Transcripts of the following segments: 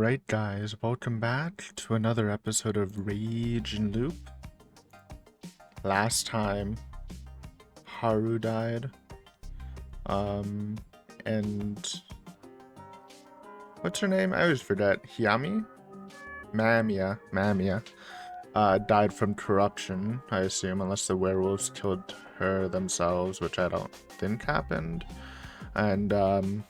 Alright guys, welcome back to another episode of Rage and Loop. Last time, Haru died. And... what's her name? I always forget. Hiyami? Mamiya. Died from corruption, I assume, unless the werewolves killed her themselves, which I don't think happened. And,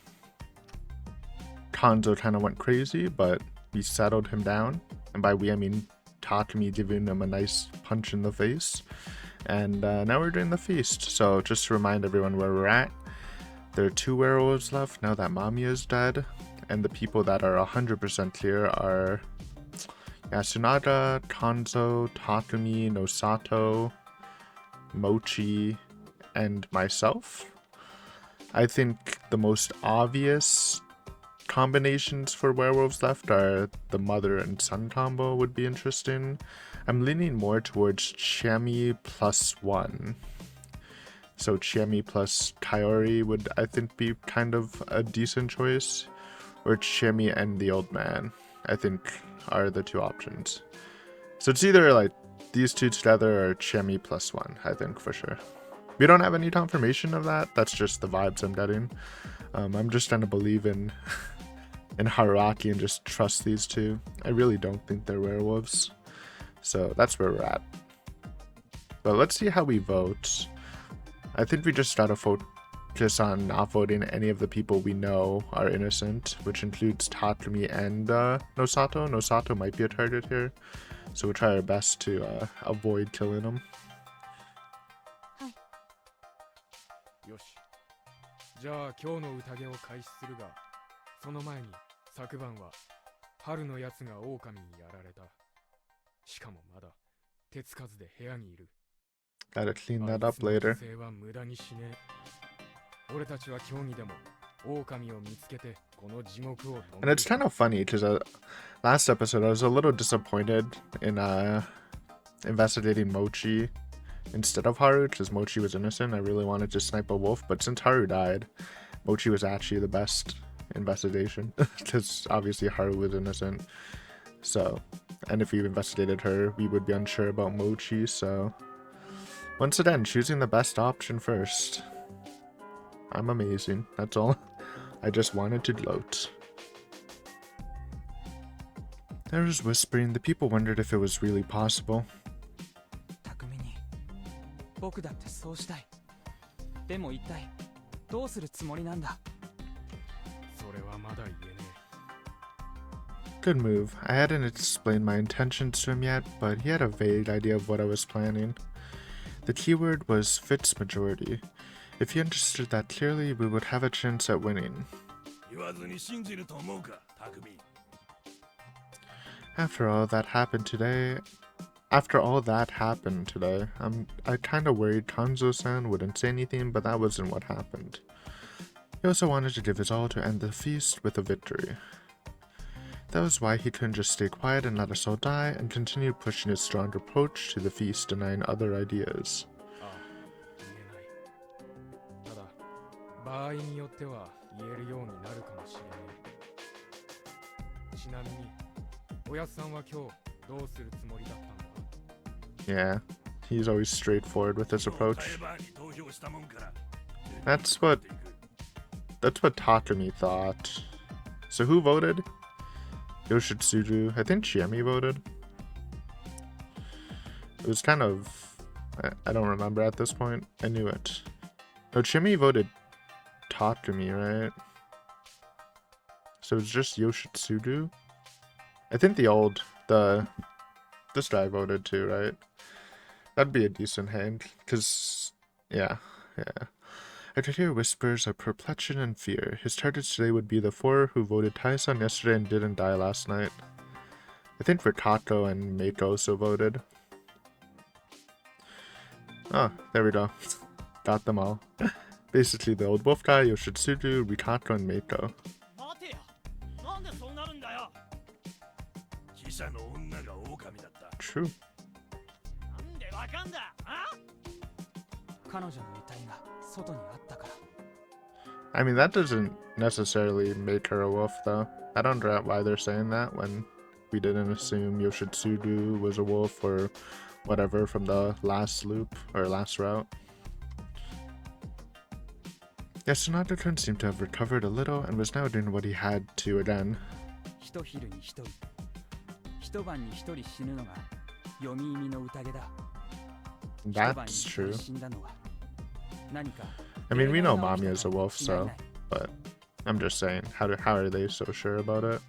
Kanzo kind of went crazy, but we settled him down. And by we, I mean Takumi giving him a nice punch in the face. And now we're doing the feast. So just to remind everyone where we're at, there are 2 werewolves left now that Mamiya is dead. And the people that are 100% clear are Yasunaga, Kanzo, Takumi, Nosato, Mochi, and myself. I think the most obvious combinations for werewolves left are the mother and son combo would be interesting. I'm leaning more towards Chemi plus 1. So Chemi plus Kaori would, I think, be kind of a decent choice. Or Chemi and the old man, I think, are the 2 options. So it's either like these 2 together or Chemi plus 1, I think, for sure. We don't have any confirmation of that. That's just the vibes I'm getting. I'm just trying to believe in Haruaki and just trust these 2. I really don't think they're werewolves. So that's where we're at. But let's see how we vote. I think we just gotta focus on not voting any of the people we know are innocent, which includes Takumi and Nosato. Nosato might be a target here, so we'll try our best to avoid killing him. よし。じゃあ今日の宴を開始するが、その前に昨晩は春のやつが狼にやられた。しかもまだ手つかずで部屋にいる。 Gotta clean that up later. 犠牲は無駄にしねえ。俺たちは競技でも狼を見つけてこの地獄を止める。 And it's kind of funny because last episode I was a little disappointed in investigating Mochi instead of Haru because Mochi was innocent. I really wanted to snipe a wolf, but since Haru died, Mochi was actually the best investigation because obviously Haru was innocent. So, and if we investigated her, we would be unsure about Mochi. So, once again, choosing the best option first. I'm amazing. That's all. I just wanted to gloat. There was whispering. The people wondered if it was really possible. 僕だってそうしたい。でも一体どうするつもりなんだ。それはまだ言えねえ。 Good move. I hadn't explained my intentions to him yet, but he had a vague idea of what I was planning. The keyword was Fitz majority. If he understood that clearly, we would have a chance at winning. After all that happened today, I kinda worried Kanzo-san wouldn't say anything, but that wasn't what happened. He also wanted to give his all to end the feast with a victory. That was why he couldn't just stay quiet and let us all die, and continued pushing his strong approach to the feast, denying other ideas. ただ、場合によっては言えるようになるかもしれない。ちなみに、おやつさんは今日どうするつもりだったの？ Yeah, he's always straightforward with his approach. That's what Takumi thought. So who voted? Yoshitsuju. I think Chemi voted. It was kind of... I don't remember at this point. I knew it. No, Chemi voted Takumi, right? So it's just Yoshitsuju? I think this guy voted too, right? That'd be a decent hand, because... yeah. I could hear whispers of perplexion and fear. His targets today would be the 4 who voted Tai-san yesterday and didn't die last night. I think Rikako and Meiko also voted. Oh, there we go. Got them all. Basically the old wolf guy, Yoshitsuju, Rikako, and Meiko. True. 彼女の遺体が外にあったから。 I mean, that doesn't necessarily make her a wolf, though. I don't get why they're saying that when we didn't assume Yoshitsugu was a wolf or whatever from the last loop or last route. Yes, Sonata-kun seemed to have recovered a little and was now doing what he had to again. 一昼に一人、一晩に一人死ぬのが読み意味の宴だ。 That's true. 死んだのは何か I mean, we know Mamiya is a wolf, so, but I'm just saying, how are they so sure about it?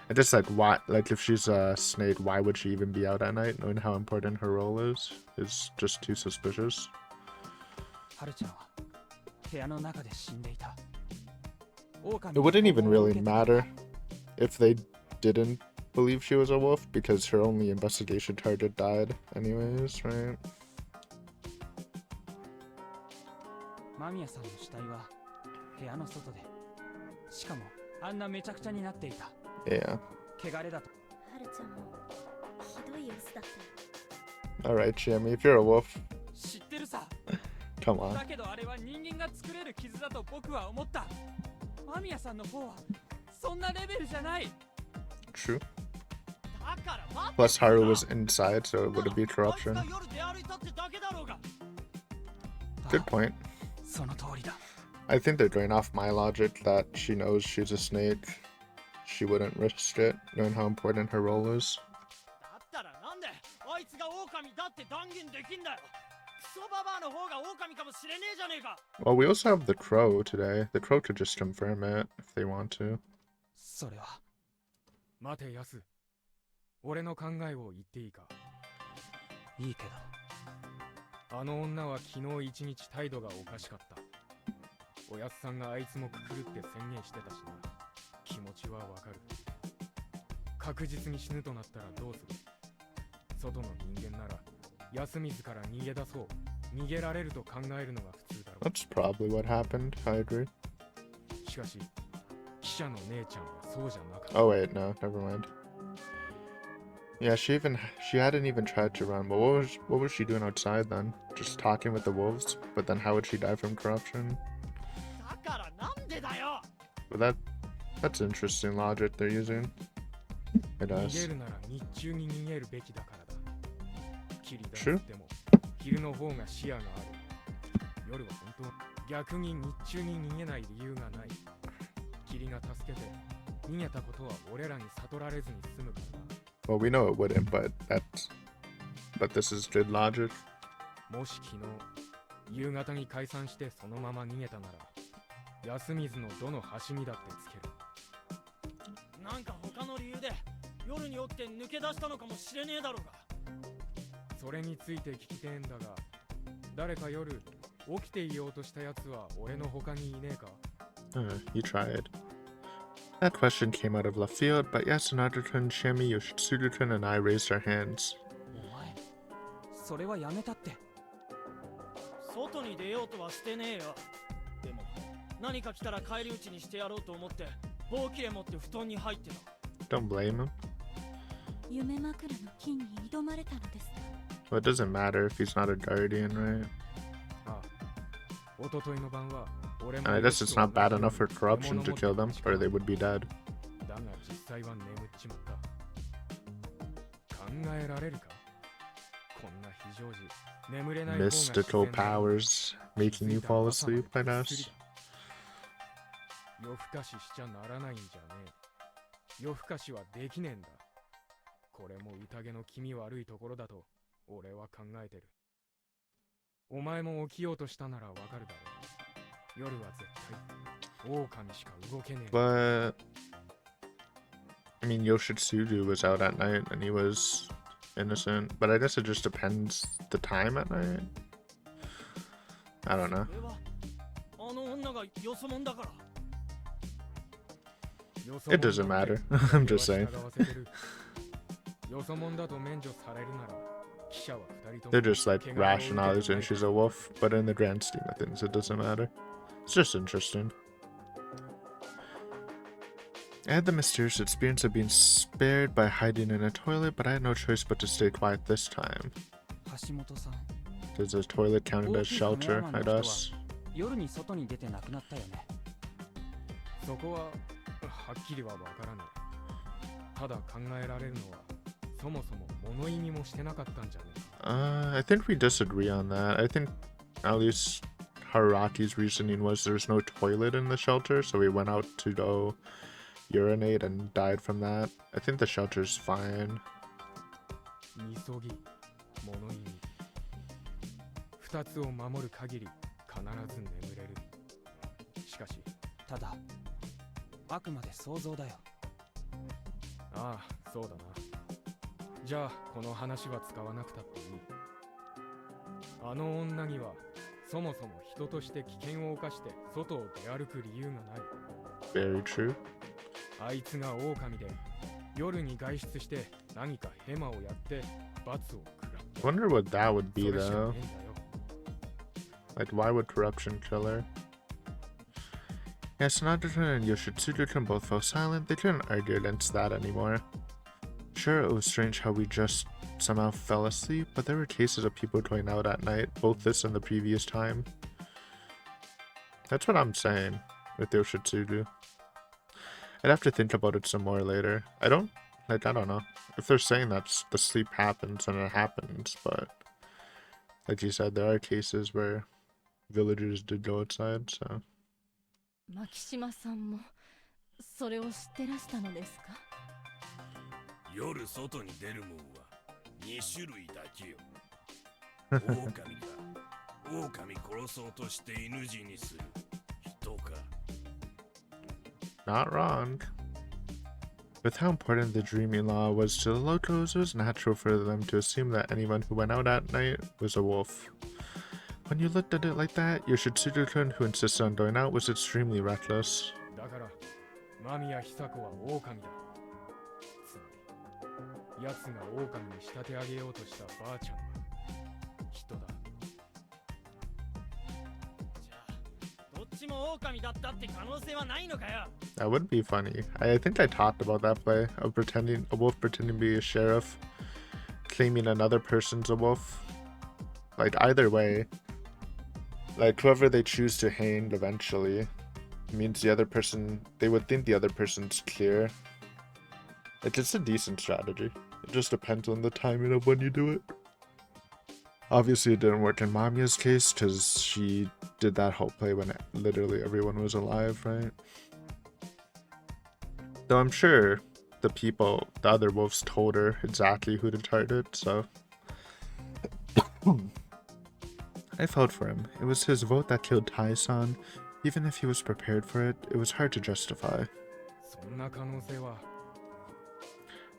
And just like, why, like if she's a snake, why would she even be out at night, knowing how important her role is just too suspicious. ハルちゃんは部屋の中で死んでいた。 It wouldn't even really matter if they didn't believe she was a wolf, because her only investigation target died anyways, right? 間宮さんの死体は部屋の外で、しかもあんなめちゃくちゃになっていた。 Yeah. 汚れだと。はるちゃんもひどい様子だったよ。 Alright, Chiemi, if you're a wolf, 知ってるさ。 come on. だけどあれは人間が作れる傷だと僕は思った。間宮さんの方はそんなレベルじゃない。 True. だから待って。 Plus, Haru was inside, so it would be corruption. あいつが夜出歩いたってだけだろうが。 Good point. その通りだ。 I think they're going off my logic that she knows she's a snake. She wouldn't risk it, knowing how important her role is. だったらなんであいつが狼だって断言できんだよ。クソババアの方が狼かもしれねえじゃねえか。 Well, we also have the crow today. The crow could just confirm it if they want to. それは。待てヤス、俺の考えを言っていいか。いいけど。あの女は昨日一日態度がおかしかった。おやつさんがあいつもくくるって宣言してたしな。気持ちはわかる。確実に死ぬとなったらどうする。外の人間なら安水から逃げ出そう、逃げられると考えるのが普通だろう。 That's probably what happened. I agree. しかし記者の姉ちゃんはそうじゃなかった。 Oh wait, no, never mind. Yeah, she hadn't even tried to run. But what was she doing outside then? Just talking with the wolves? But then how would she die from corruption? だからなんでだよ。 But that's interesting logic they're using. It 逃 does. げるなら日中に逃げるべきだからだ。霧だ True. っても昼の方が視野がある。夜は本当逆に日中に逃げない理由がない。霧が助けて逃げたことは俺らに悟られずに済むからな。 Well, we know it wouldn't, but this is good logic. もし昨日夕方に解散してそのまま逃げたなら安水のどの端にだってつける。なんか他の理由で夜に起きて抜け出したのかもしれねえだろうが。それについて聞きてえんだが、誰か夜起きていようとしたやつは俺の他にいねえか。 You tried. That question came out of left field, but Yasunari-kun, Shimi, Yoshitsugu-kun, and I raised our hands. お前、それはやめたって。外に出ようとはしてねえよ。でも何か来たら返り討ちにしてやろうと思って棒切れ持って布団に入ってた。 Don't blame him. 夢枕の金に挑まれたのですか。 Well, it doesn't matter if he's not a guardian, right? ああ、おとといの晩は俺も And I guess it's not bad enough for corruption to kill them, or they would be dead. だが実際は眠っちまった。考えられるか。こんな非常時眠れない方が自然 Mystical だ。 powers making you fall asleep, I guess. 夜更かししちゃならないんじゃねえ。夜更かしはできねえんだ。これも宴の気味悪いところだと俺は考えてる。お前も起きようとしたならわかるだろう。夜は絶対狼しか動けねえ。 But I mean, Yoshitsugu was out at night and he was innocent. But I guess it just depends the time at night. I don't know. それはあの女がよそもんだから。 It doesn't matter. I'm just saying. よそもんだと免除されるなら記者は二人とも They're just like rationalizing she's a wolf, but in the grand scheme of things, it doesn't matter. It's just interesting. I had the mysterious experience of being spared by hiding in a toilet, but I had no choice but to stay quiet this time. 橋本さん、 Does a toilet count as shelter, I guess? 夜に外に出て亡くなったよね。そこははっきりはわからねえ。ただ考えられるのは、そもそも物意味もしてなかったんじゃねえ。I think we disagree on that. I think at least Haruki's reasoning was there's no toilet in the shelter, so he went out to go urinate and died from that. I think the shelter's fine. みそぎ、物意味。二つを守る限り必ず眠れる。しかし、ただあくまで想像だよ。ああ、そうだな。じゃあ、この話は使わなくたっていい。あの女には、そもそも人として危険を冒して外を出歩く理由がない。Very true. あいつが狼で、夜に外出して何かヘマをやって罰を食らった。 Wonder what that would be それしか though. ねえんだよ。 Like, why would corruption kill her? Yeah, Sanada-kun and Yoshitsuru-kun both fell silent. They couldn't argue against that anymore. Sure, it was strange how we just somehow fell asleep, but there were cases of people going out at night, both this and the previous time. That's what I'm saying with Yoshitsuru. I'd have to think about it some more later. I don't know. If they're saying that the sleep happens, then it happens, but like you said, there are cases where villagers did go outside, so. 牧島さんもそれを知ってらしたのですか？夜外に出るもんは2種類だけよ。狼か狼殺そうとして犬死にする人か。 Not wrong. With how important the dreaming law was to the locals, it was natural for them to assume that anyone who went out at night was a wolf. When you looked at it like that, Yoshitsuru-kun, who insisted on going out, was extremely reckless. だから間宮久子は狼だ。つまり奴が狼に仕立て上げようとしたばあちゃんは人だ。じゃあどっちも狼だったって可能性はないのかよ。 That would be funny. I think I talked about that play of a wolf pretending to be a sheriff, claiming another person's a wolf. Like, either way, like whoever they choose to hang eventually means the other person, they would think the other person's clear. Like, it's a decent strategy. It just depends on the timing of when you do it. Obviously it didn't work in Mamiya's case because she did that whole play when literally everyone was alive, right? Though I'm sure the other wolves told her exactly who to target, so. I felt for him. It was his vote that killed Tai-san. Even if he was prepared for it, it was hard to justify. そんな可能性は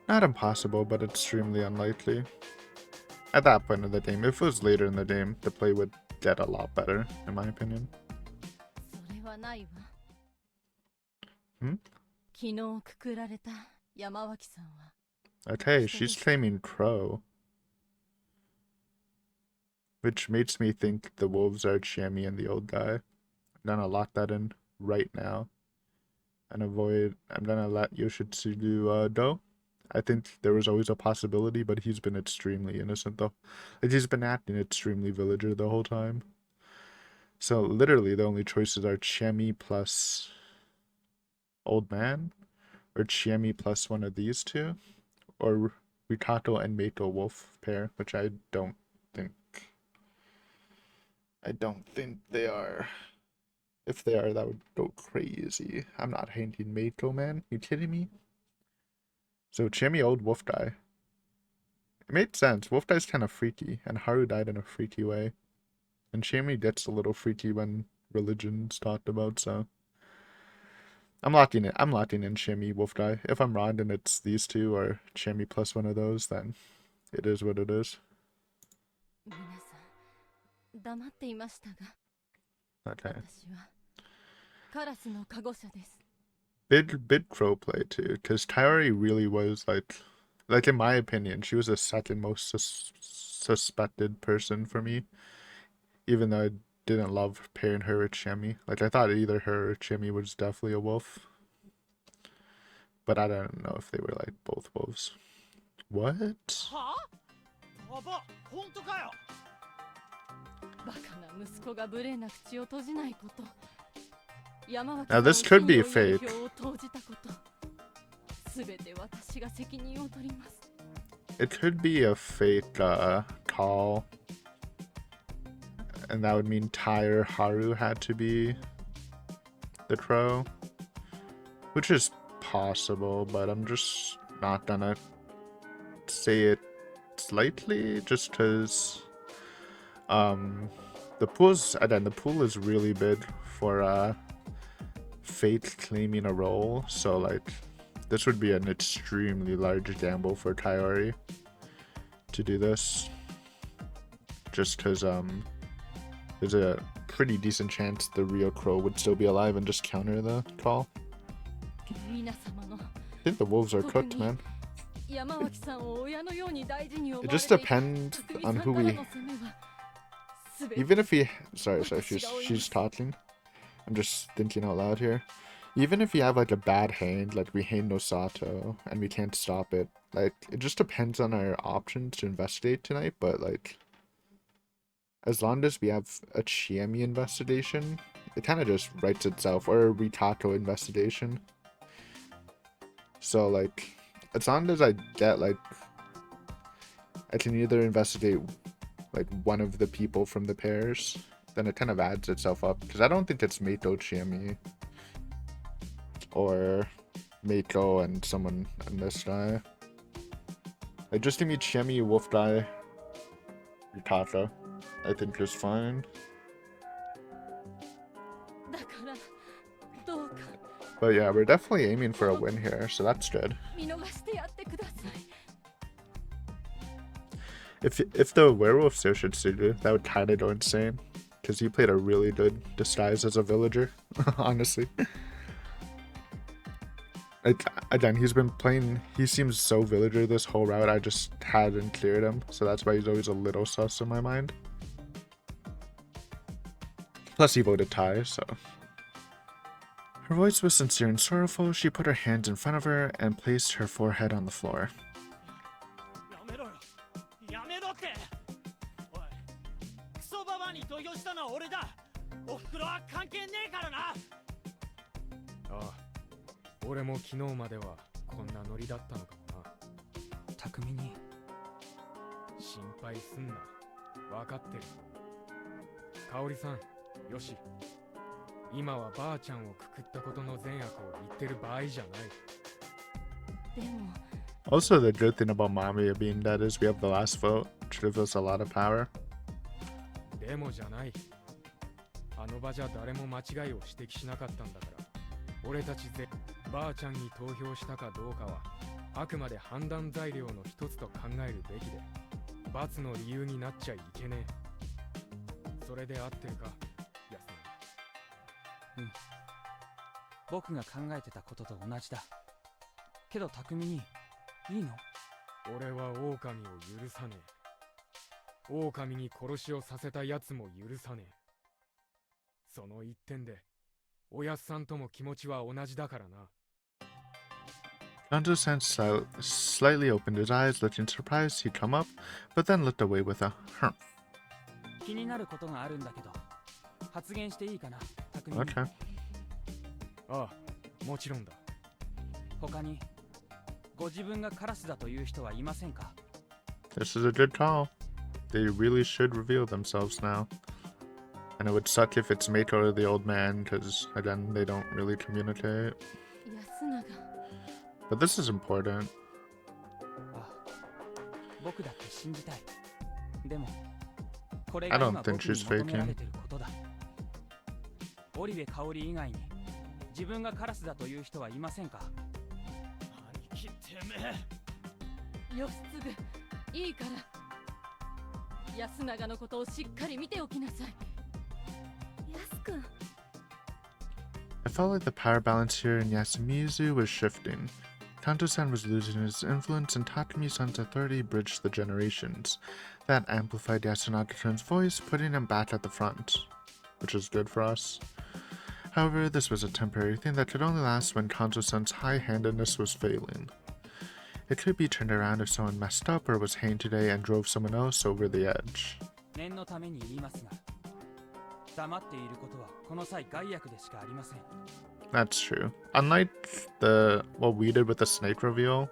Not impossible, but extremely unlikely. At that point of the game, if it was later in the game, the play would get a lot better, in my opinion. それはないわ。ん？昨日くくられた山脇さんは。 Okay, she's claiming Crow. Which makes me think the wolves are Chiemi and the old guy. I'm gonna lock that in right now. And I'm gonna let Yoshitsuru go. I think there was always a possibility, but he's been extremely innocent though. Like, he's been acting extremely villager the whole time. So literally the only choices are Chiemi plus old man, or Chiemi plus one of these two, or Rikato and Meiko wolf pair, which I don't think they are. If they are, that would go crazy. I'm not hating Meiko, man. You kidding me? So Chiemi old wolf guy. It made sense. Wolf guy's kind of freaky, and Haru died in a freaky way. And Chiemi gets a little freaky when religion's talked about, so I'm locking in Chiemi wolf guy. If I'm wrong and it's these two or Chiemi plus one of those, then it is what it is. 皆さん黙っていましたが、 Okay. 私はカラスのカゴ車です。 Big crow play too, because Kaori really was like in my opinion, she was the second most suspected person for me, even though I didn't love pairing her with Chiemi. Like, I thought either her or Chiemi was definitely a wolf, but I don't know if they were like both wolves. What? はあ？やば、本当かよ。バカな息子が無礼な口を閉じないこと。Now this could be fake. すべて私が責任を取ります。 It could be a fake call. And that would mean Tai or Haru had to be the crow. Which is possible, but I'm just not gonna say it slightly just because the pool is really big for Fate claiming a role, so like this would be an extremely large gamble for Kaori to do this, just because there's a pretty decent chance the real crow would still be alive and just counter the call. I think the wolves are cooked, man. It just depends on who we... Even if we... Sorry, she's talking. I'm just thinking out loud here. Even if we have like a bad hand, like we hand no Sato, and we can't stop it, like it just depends on our options to investigate tonight, but like as long as we have a Chiemi investigation, it kind of just writes itself, or a Ritako investigation. So like, as long as I get like, I can either investigate like one of the people from the pairs, then it kind of adds itself up, because I don't think it's Meito Chiemi or Meiko and someone and this guy. Like just give me Chiemi, Wolf Guy, Ritaka. I think is fine. But yeah, we're definitely aiming for a win here, so that's good. If the werewolf Soshitsugu, that would kind of go insane, because he played a really good disguise as a villager, honestly. Again, he's been playing, he seems so villager this whole route, I just hadn't cleared him, so that's why he's always a little sus in my mind. Plus he voted Tai, so... Her voice was sincere and sorrowful. She put her hands in front of her and placed her forehead on the floor. Kaori-san, Yoshi. 今はばあちゃんをくくったことの善悪を言ってる場合じゃない。でも Also, the good thing about Mamiya being dead is we have the last vote, which gives us a lot of power. でもじゃない。あの場じゃ誰も間違いを指摘しなかったんだから。俺たちでばあちゃんに投票したかどうかはあくまで判断材料の一つと考えるべきで、罰の理由になっちゃいけねえ。それで合ってるか、安永。うん。僕が考えてたことと同じだ。けど匠にいいの？俺は狼を許さねえ。狼に殺しをさせた奴も許さねえ。その一点で、おやっさんとも気持ちは同じだからな。Kanto-san slightly opened his eyes, looking surprised he'd come up, but then looked away with a humph. 気になることがあるんだけど、発言していいかな、匠。Okay. ああ、もちろんだ。他にご自分がカラスだという人はいませんか？ This is a good call. They really should reveal themselves now. And it would suck if it's Meiko or the old man, because again, they don't really communicate. But this is important. I don't think she's faking. 織部香織以外に自分がカラスだという人はいませんか？兄貴てめえ。義継、いいから。安永のことをしっかり見ておきなさい。安くん。I felt like the power balance here in Yasumizu was shifting. Kanto-san was losing his influence and Takumi-san's authority bridged the generations. That amplified Yasunaka-kun's voice, putting him back at the front, which is good for us. However, this was a temporary thing that could only last when Kanto-san's high-handedness was failing. It could be turned around if someone messed up or was hanged today and drove someone else over the edge. 黙っていることはこの際害悪でしかありません。 That's true. Unlike what we did with the snake reveal,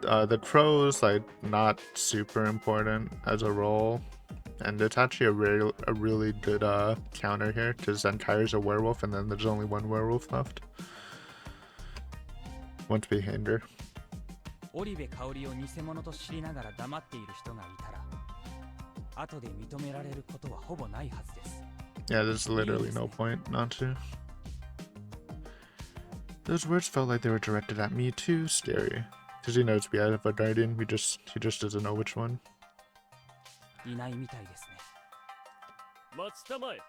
the crow is like not super important as a role, and it's actually a really good counter here because then Kyrie's a werewolf and then there's only one werewolf left. Won't be hinder. 織部香織を偽物と知りながら黙っている人がいたら、後で認められることはほぼないはずです。 Yeah, there's literally no point not to. Those words felt like they were directed at me too. Scary. Because he knows we have a guardian, he just doesn't know which one. いないみたいですね。待ちたまえ。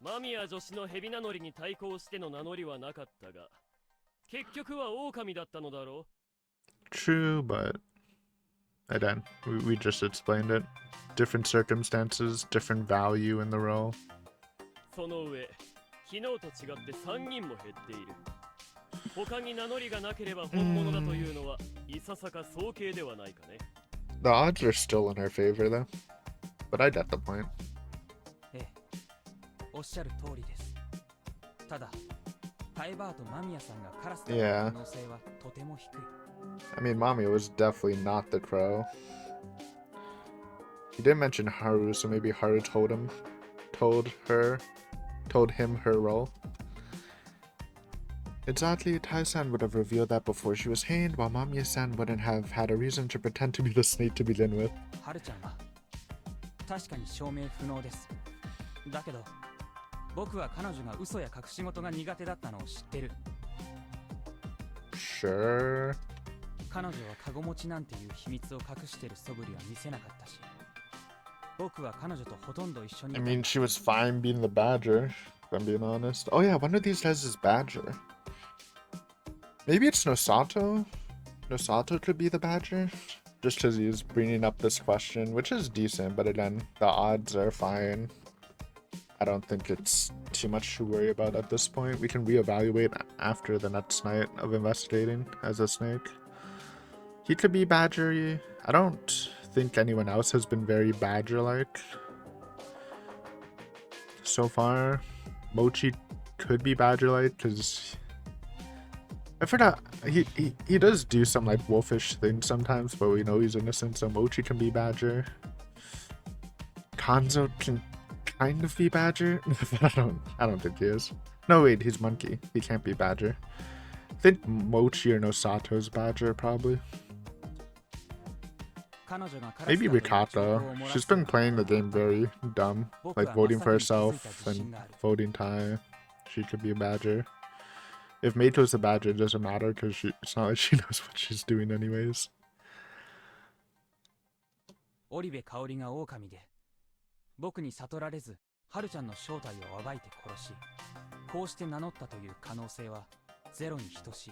間宮女子の蛇名乗りに対抗しての名乗りはなかったが、結局は狼だったのだろう。 True, but again, we just explained it. Different circumstances, different value in the role. その上、昨日と違って3人も減っている。他に名乗りがなければ本物だというのは、いささか早計ではないかね。The odds are still in her favor, though. But I get the point. ええ、おっしゃる通りです。ただ、タイバーと間宮さんがカラスだった可能性はとても低い。 I mean, Mami was definitely not the crow. He didn't mention Haru, so maybe Haru told him her role. Exactly, Tai-san would have revealed that before she was hanged, while Mamiya-san wouldn't have had a reason to pretend to be the snake to begin with. はるちゃんは確かに証明不能です。だけど、僕は彼女が嘘や隠し事が苦手だったのを知ってる。 Sure. 彼女はカゴ持ちなんていう秘密を隠してる素振りは見せなかったし、僕は彼女とほとんど一緒に。 I mean, she was fine being the badger, if I'm being honest. Oh yeah, one of these guys is badger. Maybe it's Nosato? Nosato could be the badger? Just because he's bringing up this question, which is decent, but again, the odds are fine. I don't think it's too much to worry about at this point. We can reevaluate after the next night of investigating as a snake. He could be badger-y. I don't think anyone else has been very badger-like so far. Mochi could be badger-like because I forgot he does do some like wolfish things sometimes, but we know he's innocent, so Mochi can be badger. Kanzo can kind of be badger, but I don't think he is. No wait, he's monkey. He can't be badger. I think Mochi or Nosato's badger probably. Maybe Rikata. She's been playing the game very dumb, like voting for herself and voting Tai. She could be a badger. If Meito's a badger, it doesn't matter because it's not like she knows what she's doing anyways. 織部香織が狼で、僕に悟られず、春ちゃんの正体を暴いて殺し、こうして名乗ったという可能性はゼロに等しい。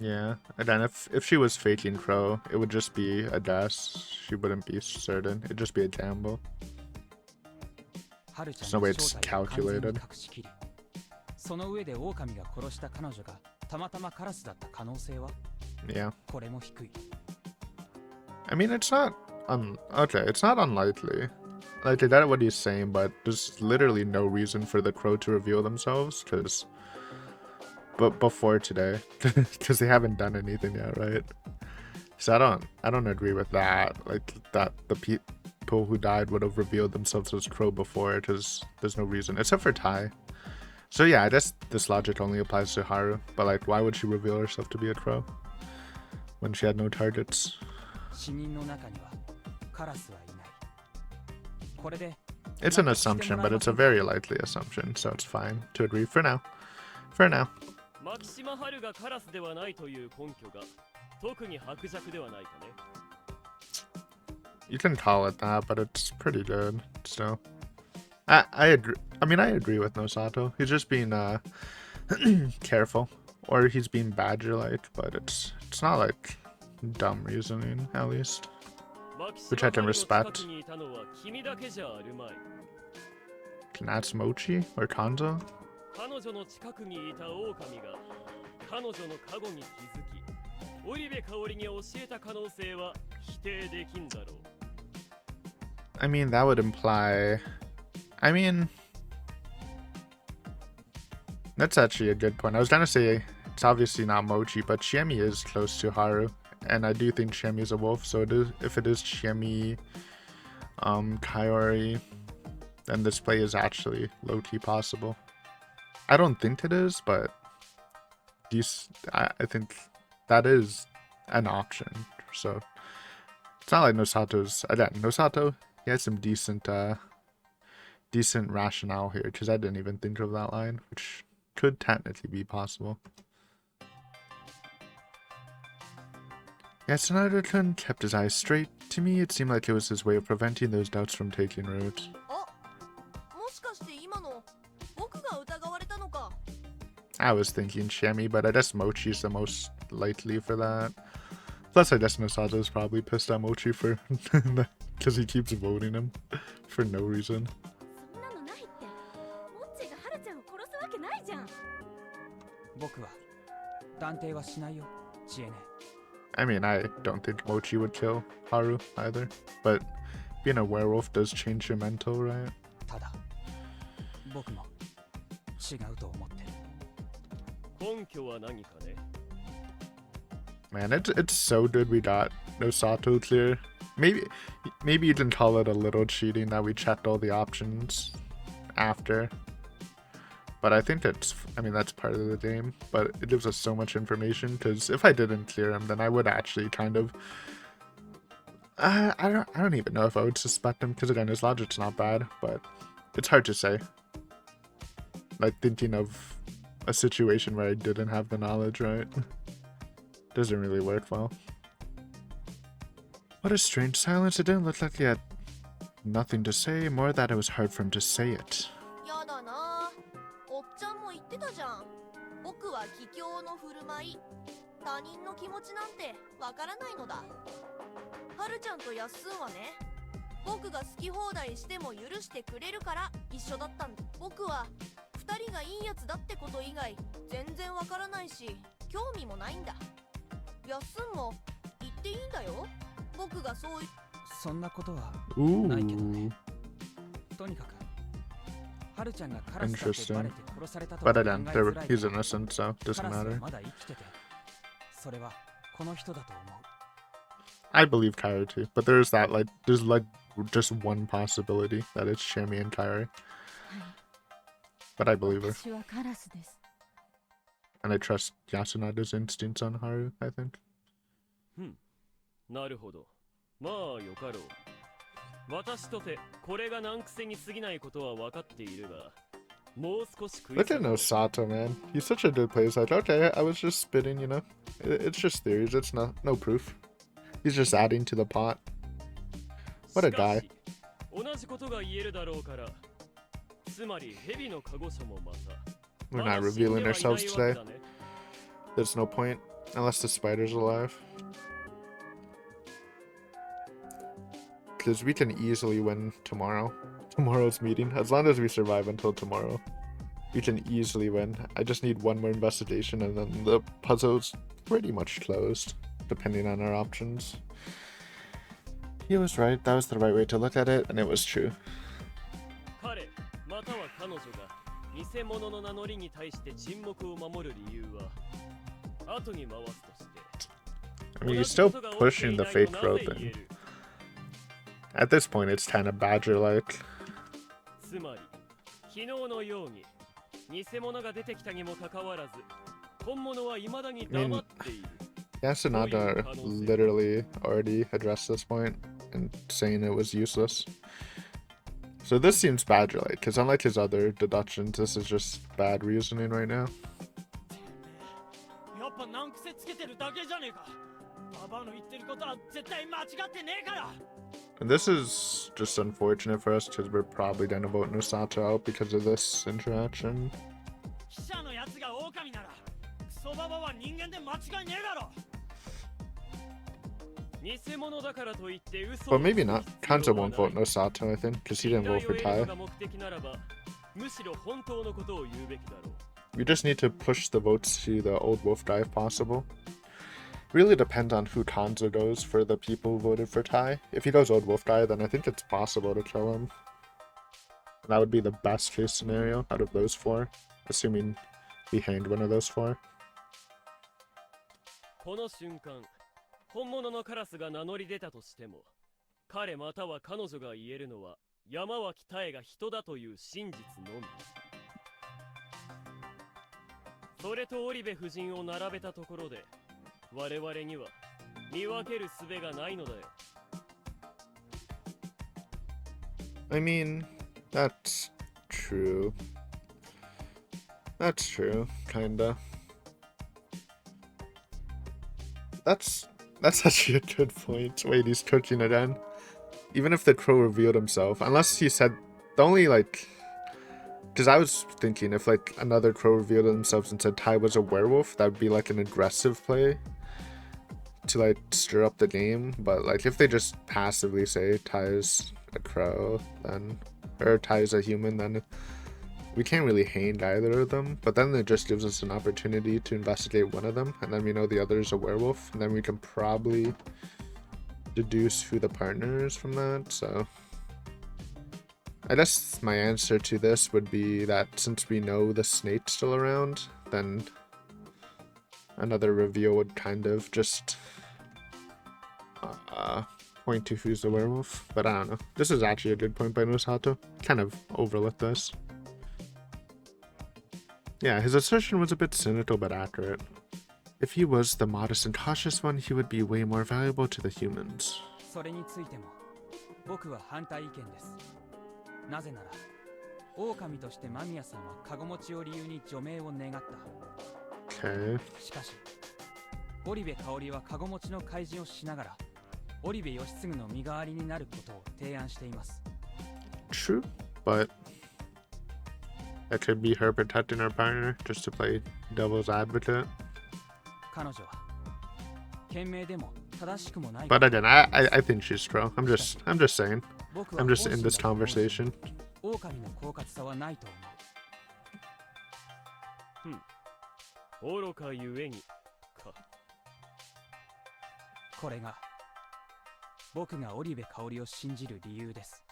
Yeah, and then if she was faking Crow, it would just be a guess. She wouldn't be certain. It'd just be a gamble. There's no way it's calculated. その上で狼が殺した彼女がたまたまカラスだった可能性は Yeah. これも低い。 I mean, it's not okay, it's not unlikely. Like, I get what he's saying, but there's literally no reason for the Crow to reveal themselves, but before today, because they haven't done anything yet, right? So I don't agree with that. Like, that the people who died would have revealed themselves as Crow before, because there's no reason, except for Tai. So yeah, I guess this logic only applies to Haru, but like, why would she reveal herself to be a Crow when she had no targets? 死人の中にはカラスはいない。これで It's an assumption, but it's a very likely assumption, so it's fine to agree for now. For now. 牧島春がカラスではないという根拠が特に薄弱ではないかね。You can call it that, but it's pretty good still. I agree. I mean, I agree with Nosato. He's just being careful, or he's being badger-like, but it's not like dumb reasoning, at least, which I can respect. Can that's Mochi or Kanzo? 彼女の近くにいた狼が彼女のカゴに気づき、織部香織に教えた可能性は否定できんだろう。 I mean, that would imply. I mean, That's actually a good point. I was gonna say it's obviously not Mochi, but Chiemi is close to Haru, and I do think Chiemi is a wolf. So it is, if it is Chiemi, Kaori, then this play is actually low-key possible. I don't think it is, but I think that is an option. So it's not like Nosato's, again, Nosato, he has some decent rationale here, because I didn't even think of that line, which could technically be possible. Yatsunada-kun kept his eyes straight. To me, it seemed like it was his way of preventing those doubts from taking root. I was thinking Chiemi, but I guess Mochi's the most likely for that. Plus, I guess Nosato's probably pissed at Mochi for because he keeps voting him for no reason. I mean, I don't think Mochi would kill Haru either, but being a werewolf does change your mental, right? Man, it's so good we got Nosato clear. Maybe you can call it a little cheating that we checked all the options after. But I think that's part of the game. But it gives us so much information, because if I didn't clear him, then I would actually kind of... I don't even know if I would suspect him, because again, his logic's not bad, but it's hard to say. Like, thinking of a situation where I didn't have the knowledge, right? Doesn't really work well. What a strange silence. It didn't look like he had nothing to say, more that it was hard for him to say it. Ooh. Interesting. But again, he's innocent, so it doesn't matter. I believe Kairi too, but there's just one possibility that it's Chiemi and Kairi. But I believe her. And I trust Yasunada's instincts on Haru, I think. なるほど。まあよかろう。私とてこれが難癖に過ぎないことは分かっているが、もう少し食い Look at Nosato, man. He's such a good player. He's like, okay, I was just spitting, you know. It's just theories. It's no proof. He's just adding to the pot. What a guy. 同じことが言えるだろうから。つまり蛇のカゴ者もまた。We're not revealing ourselves today. There's no point unless the spider's alive. Because we can easily win tomorrow's meeting. As long as we survive until tomorrow, we can easily win. I just need one more investigation, and then the puzzle's pretty much closed, depending on our options. He was right. That was the right way to look at it, and it was true. I mean, he's still pushing the fake growth thing. At this point, it's kind of Badger-like. Yasunada literally already addressed this point and saying it was useless. So this seems Badger-like, because unlike his other deductions, this is just bad reasoning right now. And this is just unfortunate for us, because we're probably going to vote Nosato out because of this interaction. But maybe not. Kanzo won't vote Nosato, I think, because he didn't vote for Tai. We just need to push the votes to the old wolf guy if possible. Really depends on who Kanzo goes for the people who voted for Tai. If he goes old wolf guy, then I think it's possible to kill him. That would be the best case scenario out of those four, assuming be hanged one of those four. この瞬間、本物のカラスが名乗り出たとしても、彼または彼女が言えるのは山脇妙が人だという真実のみ。それと織部夫人を並べたところで、我々には見分ける術がないのだよ。I mean, that's true. That's true, kinda. That's actually a good point. Wait, he's cooking again. Even if the crow revealed himself, unless he said the only like, because I was thinking if like another crow revealed himself and said Ty was a werewolf, that would be like an aggressive play to like stir up the game. But like if they just passively say Ty's a crow, then or Ty's a human, then we can't really hang either of them. But then it just gives us an opportunity to investigate one of them, and then we know the other is a werewolf, and then we can probably deduce who the partner is from that. So I guess my answer to this would be that since we know the snake's still around, then another reveal would kind of just point to who's the werewolf. But I don't know. This is actually a good point by Nosato. Kind of overlooked this. Yeah, his assertion was a bit cynical but accurate. If he was the modest and cautious one, he would be way more valuable to the humans. それについても僕は反対意見です。なぜなら狼として間宮さんはカゴ持ちを理由に除名を願った。Okay. しかし織部香織はカゴ持ちの開示をしながら織部義継の身代わりになることを提案しています。 True, but that could be her protecting her partner just to play devil's advocate. 彼女は賢明でも正しくもない。 But again, I think she's true. I'm just saying. I'm just in this conversation. 狼の狡猾さはないと思う。愚かゆえにか。これが僕が織部香織を信じる理由です。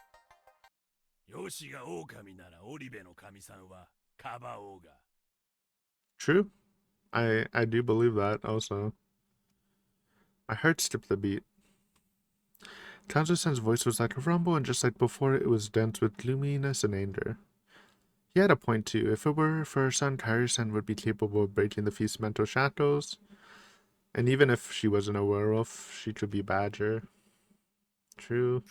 よしが狼なら織部の神さんはかばおうが。 True. I do believe that also. My heart skipped the beat. Kanzo-san's voice was like a rumble, and just like before, it was dense with gloominess and anger. He had a point too. If it were for her son, Kairi-san would be capable of breaking the feast's mental shackles. And even if she wasn't a werewolf, she could be Badger. True.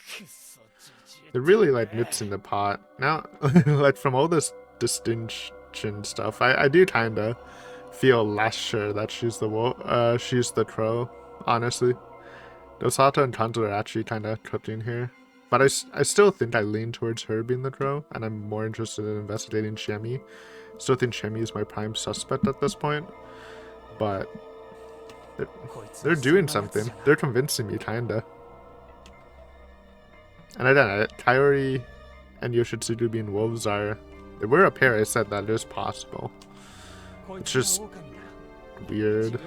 It really like nips in the pot. Now, like from all this distinction stuff, I do kinda feel less sure that she's the wolf. She's the crow, honestly. Nosato and Kanzo are actually kind of cooking here. But I still think I lean towards her being the crow, and I'm more interested in investigating Shemi. Still think Shemi is my prime suspect at this point. But they're doing something. They're convincing me, kinda. And again, Kaori and Yoshitsugu being wolves they were a pair. I said that it is possible. It's just weird.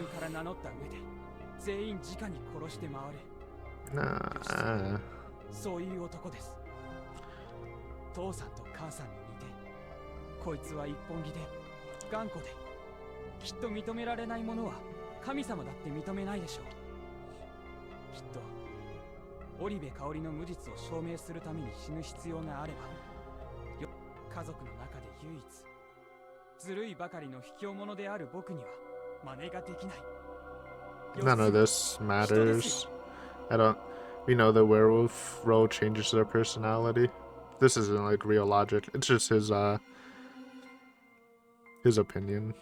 Nah. そういう男です。父さんと母さんに似て、こいつは一本気で頑固で、きっと認められないものは神様だって認めないでしょう。きっと織部香織の無実を証明するために死ぬ必要があれば、家族の中で唯一ずるいばかりの卑怯者である僕には真似ができない。None of this matters. We know the werewolf role changes their personality. This isn't like real logic. It's just his opinion.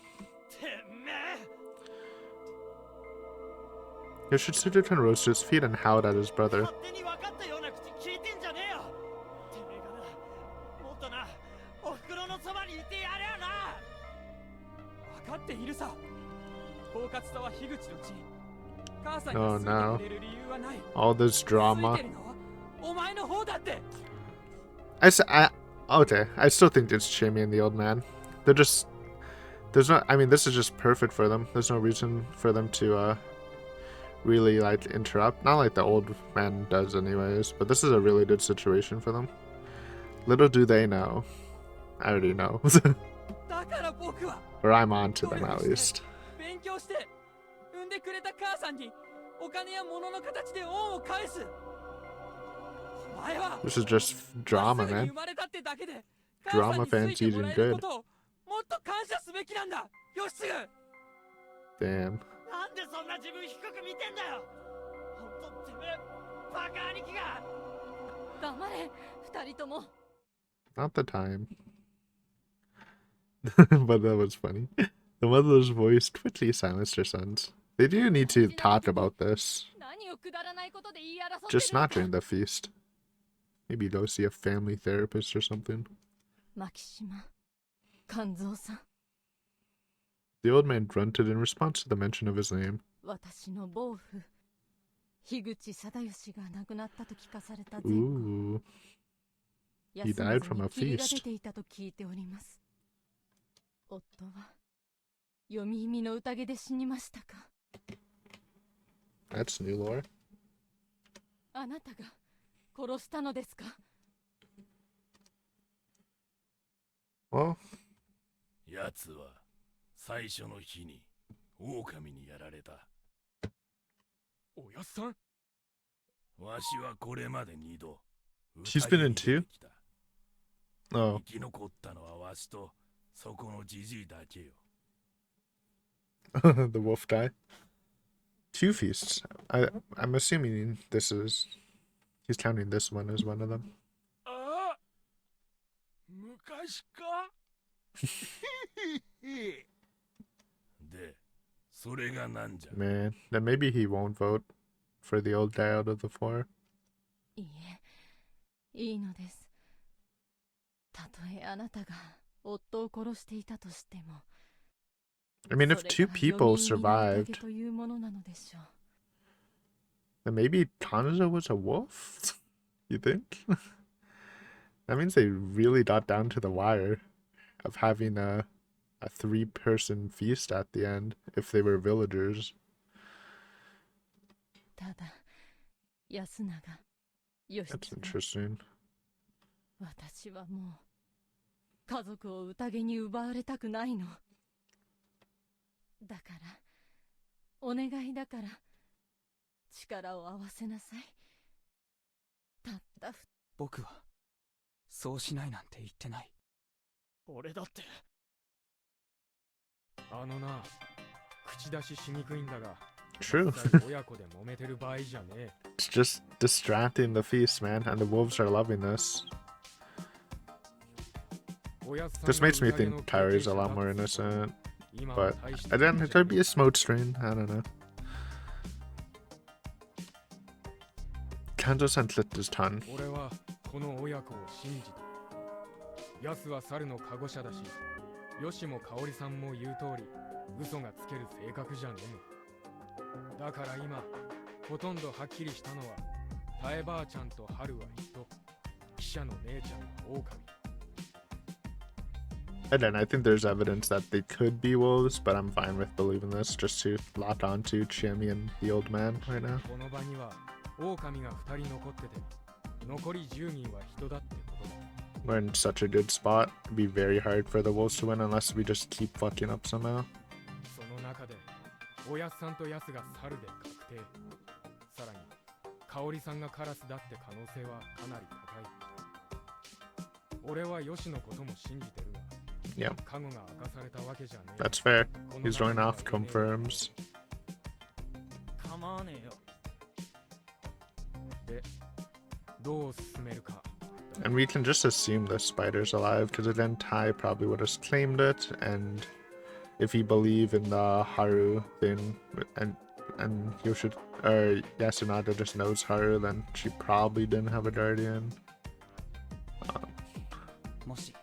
Yoshitsugu can rose to his feet and howled at his brother. Oh no. All this drama. Okay, I still think it's Shemi and the old man. There's no, I mean, this is just perfect for them. There's no reason for them to, really, like, interrupt. Not like the old man does anyways, but this is a really good situation for them. Little do they know. I already know. から僕は Or I'm on to them at least. 勉強して産んでくれた母さんにお金や物の形で恩を返す。お前は This is just drama, まっすぐに man. 生まれたってだけで Drama 母さんについてもらえる fans ことをもっと感謝すべきなんだ、ヨシツグ。 Damn. なんでそんな自分低く見てんだよ。ほんとてめえバカ兄貴が。黙れ二人とも。 Not the time. But that was funny. The mother's voice quickly silenced her sons. They do need to talk about this. 何をくだらないことで言い争ってる Just の not か。 during the feast. Maybe go see a family therapist or something. 牧島勘三さん、 The old man grunted in response to the mention of his name. 私の暴父樋口貞義が亡くなったと聞かされた前後、 Ooh. 休 He ま died ず from に a 霧が feast. 出ていたと聞いております。夫は読み意味の宴で死にましたか。 That's new lore. あなたが殺したのですか。 Well, 奴は最初の日に狼にやられた。おやっさん。わしはこれまで2度 She's been in two? 宴に出てきた。 oh, 生き残ったのはわしとそこのじじいだけよ。the wolf guy. 2 feasts. I'm assuming this is. He's counting this one as one of them. ああ、昔か。で、それがなんじゃ。 Man, then maybe he won't vote for the old guy out of the 4. いいえ、いいのです。たとえあなたが夫を殺していたとしても、 I mean, if 2それが people 読み意味の宴 survived, というものなのでしょう。 then maybe Kanzo was a wolf? You think? That means they really got down to the wire of having a 3-person feast at the end if they were villagers. ただ、安永、義 That's 経、 interesting. 私はもう家族を宴に奪われたくないの。だから、お願いだから、力を合わせなさい。たった僕はそうしないなんて言ってない。俺だってあのな、口出ししにくいんだが。 True. 実際親子で揉めてる場合じゃねえ。 It's just distracting the feast, man, and the wolves are loving this. おやっさん This の makes me 宴 think の Kyrie's a 経 lot 験 more 者だと innocent. 今は But 大した and then こと it じゃ could be a smoke screen. I don't know. Kanzo-san clicked his tongue. 俺はこの親子を信じた。ヤスは猿のカゴ車だし、ヨシもカオリさんも言う通り、嘘がつける性格じゃねえ。だから今、ほとんどはっきりしたのは、タエばあちゃんとハルは人、記者の姉ちゃんが狼。 And then I think there's evidence that they could be wolves, but I'm fine with believing this just to lock onto Chimmy and the old man right now. この場には狼が2人残ってて、残り10人は人だってことだ。 We're in such a good spot. It'd be very hard for the wolves to win unless we just keep fucking up somehow. その中で、おやっさんとヤスが猿で確定。さらに、カオリさんがカラスだって可能性はかなり高い。俺はヨシのことも信じてるが、 Yeah, カゴが明かされたわけじゃねえ。 that's fair. この He's 中 going には off confirms. 構わねえよ。で、どう進めるか。 And we can just assume the spider's alive, because then Tai probably would have claimed it, and if he believe in the Haru, then and Yoshi or Yasunada just knows Haru, then she probably didn't have a guardian. もし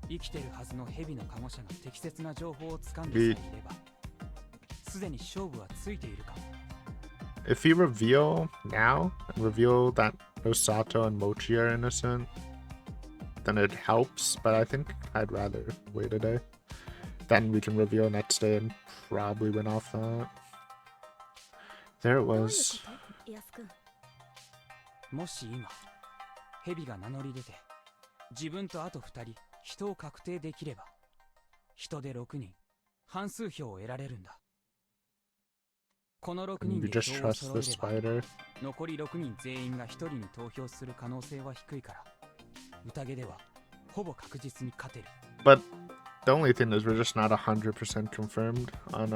生きてるはずの蛇のカゴ車が適切な情報をつかんでさえいれば、すでに勝負はついているかも。 If we reveal now and reveal that Osato and Mochi are innocent, then it helps, but I think I'd rather wait a day. Then we can reveal next day and probably win off that. There it どういう was. こと安くん。もし今蛇が名乗り出て自分とあと2人人を確定できれば人で6人、半数票を得られるんだ。この6 And 人 we で just 票を trust 揃 the えれば、 spider. 残り6人全員が1人に投票する可能性は低いから、宴ではほぼ確実に勝てる。 But the only thing is we're just not 100% confirmed on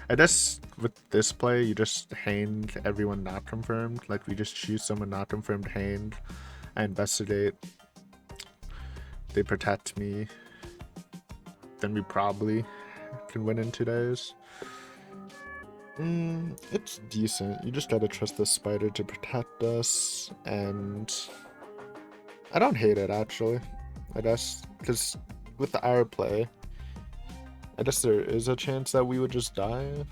I guess with this play you just hand everyone not confirmed. Like we just choose someone not confirmed, hand, I investigate, they protect me, then we probably can win in 2 days. It's decent. You just gotta trust the spider to protect us, and I don't hate it actually. I guess because with our play, I guess there is a chance that we would just die.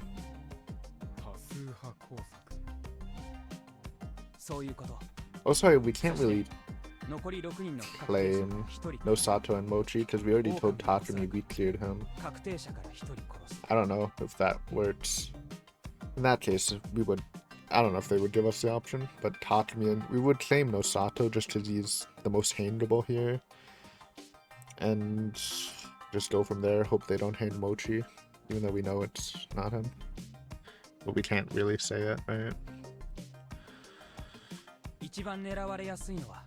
多数派工作。そういうこと。 Also, we can't really 残り6人の不確定者 claim から1人 Nosato and Mochi because we already told Takumi we cleared him. 確定者から1人殺す。 I don't know if that works. In that case, we would. I don't know if they would give us the option, but Takumi and we would claim Nosato just because he's the most handable here, and just go from there. Hope they don't hand Mochi, even though we know it's not him. But we can't really say it, right? 一番狙われやすいのは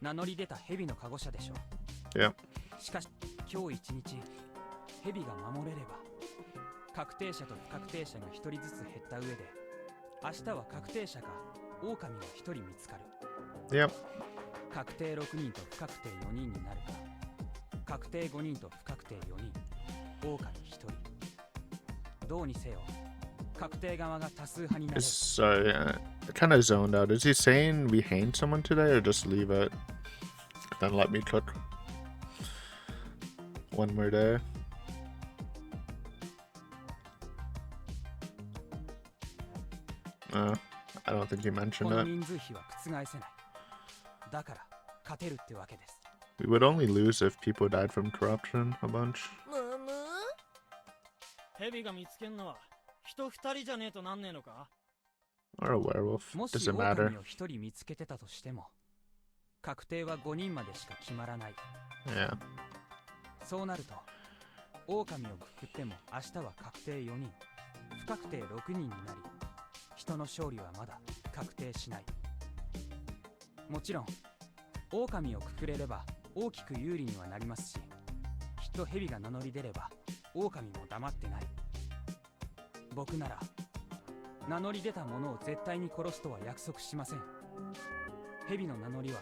名乗り出た蛇のカゴ車でしょう。 Yeah. しかし今日一日蛇が守れれば確定者と不確定者が1人ずつ減った上で明日は確定者か狼が1人見つかる。 Yep. 確定6人と不確定4人になるか確定5人と不確定4人狼1人どうにせよ確定側が多数派になる。 Sorry, kind of zoned out. Is he saying we hang someone today or just leave it? Then let me cook one more day. I don't think he こ mentioned の it. 人数比は覆せない。だから勝てるってわけです。 We would only lose if people died from corruption a bunch. むむ蛇が見つけんのは人2人じゃねえとなんねえのか。 Or a werewolf. もし Doesn't 狼 matter. を1人見つけてたとしても確定は5人までしか決まらない。 Yeah. そうなると狼をくくっても明日は確定4人不確定6人になり人の勝利はまだ確定しない。もちろん狼をくくれれば大きく有利にはなりますしきっと蛇が名乗り出れば狼も黙ってない。僕なら名乗り出た者を絶対に殺すとは約束しません。蛇の名乗りは